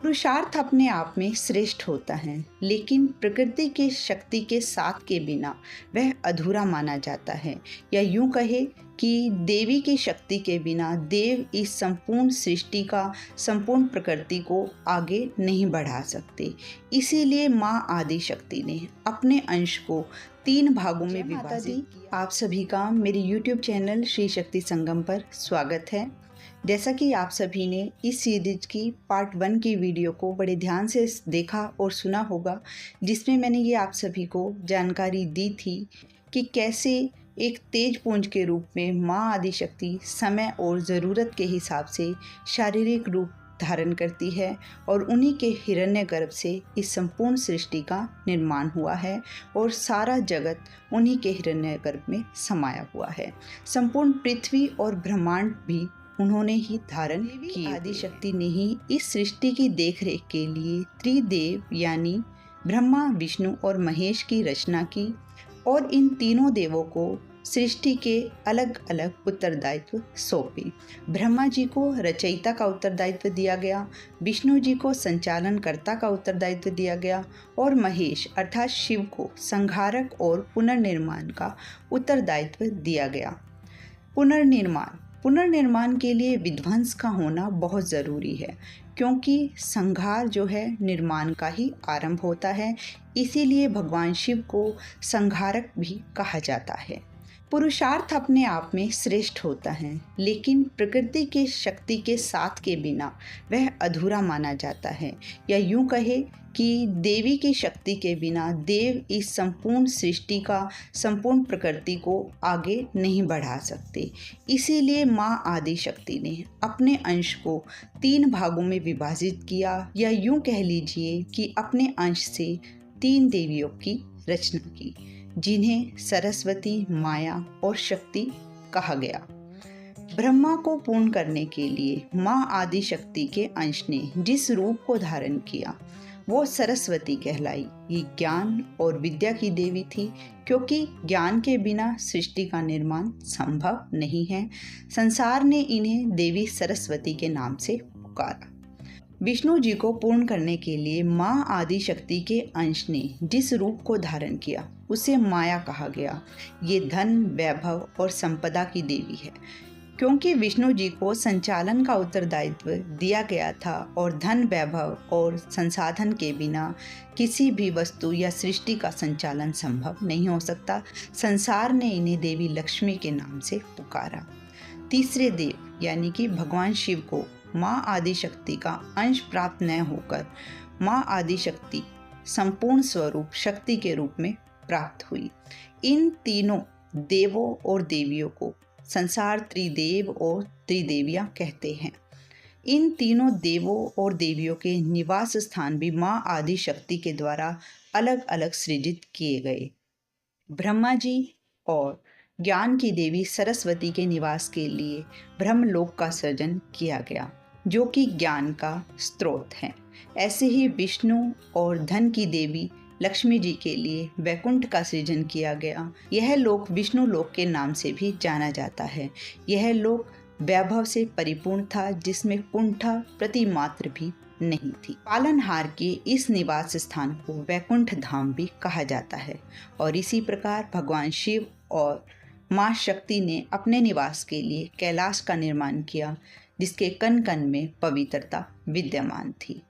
पुरुषार्थ अपने आप में श्रेष्ठ होता है, लेकिन प्रकृति की शक्ति के साथ के बिना वह अधूरा माना जाता है। या यूं कहे कि देवी की शक्ति के बिना देव इस संपूर्ण सृष्टि का संपूर्ण प्रकृति को आगे नहीं बढ़ा सकते। इसीलिए माँ आदि शक्ति ने अपने अंश को 3 भागों में विभाजित किया। आप सभी का मेरे YouTube चैनल श्री शक्ति संगम पर स्वागत है। जैसा कि आप सभी ने इस सीरीज की पार्ट 1 की वीडियो को बड़े ध्यान से देखा और सुना होगा, जिसमें मैंने ये आप सभी को जानकारी दी थी कि कैसे एक तेज पुंज के रूप में माँ आदि शक्ति समय और ज़रूरत के हिसाब से शारीरिक रूप धारण करती है और उन्हीं के हिरण्यगर्भ से इस संपूर्ण सृष्टि का निर्माण हुआ है और सारा जगत उन्हीं के हिरण्यगर्भ में समाया हुआ है। संपूर्ण पृथ्वी और ब्रह्मांड भी उन्होंने ही धारण की। आदि शक्ति ने ही इस सृष्टि की देखरेख के लिए त्रिदेव यानी ब्रह्मा, विष्णु और महेश की रचना की और इन तीनों देवों को सृष्टि के अलग अलग उत्तरदायित्व सौंपे। ब्रह्मा जी को रचयिता का उत्तरदायित्व दिया गया, विष्णु जी को संचालनकर्ता का उत्तरदायित्व दिया गया और महेश अर्थात शिव को संहारक और पुनर्निर्माण का उत्तरदायित्व दिया गया। पुनर्निर्माण के लिए विध्वंस का होना बहुत ज़रूरी है, क्योंकि संहार जो है निर्माण का ही आरंभ होता है। इसीलिए भगवान शिव को संहारक भी कहा जाता है। पुरुषार्थ अपने आप में श्रेष्ठ होता है, लेकिन प्रकृति की शक्ति के साथ के बिना वह अधूरा माना जाता है। या यूं कहे कि देवी की शक्ति के बिना देव इस संपूर्ण सृष्टि का संपूर्ण प्रकृति को आगे नहीं बढ़ा सकते। इसीलिए माँ आदि शक्ति ने अपने अंश को 3 भागों में विभाजित किया, या यूं कह लीजिए कि अपने अंश से 3 देवियों की रचना की, जिन्हें सरस्वती, माया और शक्ति कहा गया। ब्रह्मा को पूर्ण करने के लिए माँ आदि शक्ति के अंश ने जिस रूप को धारण किया वो सरस्वती कहलाई। ये ज्ञान और विद्या की देवी थी, क्योंकि ज्ञान के बिना सृष्टि का निर्माण संभव नहीं है। संसार ने इन्हें देवी सरस्वती के नाम से पुकारा। विष्णु जी को पूर्ण करने के लिए माँ आदि शक्ति के अंश ने जिस रूप को धारण किया उसे माया कहा गया। ये धन, वैभव और संपदा की देवी है, क्योंकि विष्णु जी को संचालन का उत्तरदायित्व दिया गया था और धन, वैभव और संसाधन के बिना किसी भी वस्तु या सृष्टि का संचालन संभव नहीं हो सकता। संसार ने इन्हें देवी लक्ष्मी के नाम से पुकारा। तीसरे देव यानी कि भगवान शिव को माँ आदि शक्ति का अंश प्राप्त न होकर माँ आदि शक्ति संपूर्ण स्वरूप शक्ति के रूप में प्राप्त हुई। इन तीनों देवों और देवियों को संसार त्रिदेव और त्रिदेवियां कहते हैं। इन तीनों देवों और देवियों के निवास स्थान भी माँ आदि शक्ति के द्वारा अलग अलग सृजित किए गए। ब्रह्मा जी और ज्ञान की देवी सरस्वती के निवास के लिए ब्रह्मलोक का सृजन किया गया, जो कि ज्ञान का स्रोत है। ऐसे ही विष्णु और धन की देवी लक्ष्मी जी के लिए वैकुंठ का सृजन किया गया। यह लोक विष्णु लोक के नाम से भी जाना जाता है। यह लोक वैभव से परिपूर्ण था, जिसमें कुंठा प्रतिमात्र भी नहीं थी। पालनहार के इस निवास स्थान को वैकुंठ धाम भी कहा जाता है। और इसी प्रकार भगवान शिव और माँ शक्ति ने अपने निवास के लिए कैलाश का निर्माण किया, जिसके कण कण में पवित्रता विद्यमान थी।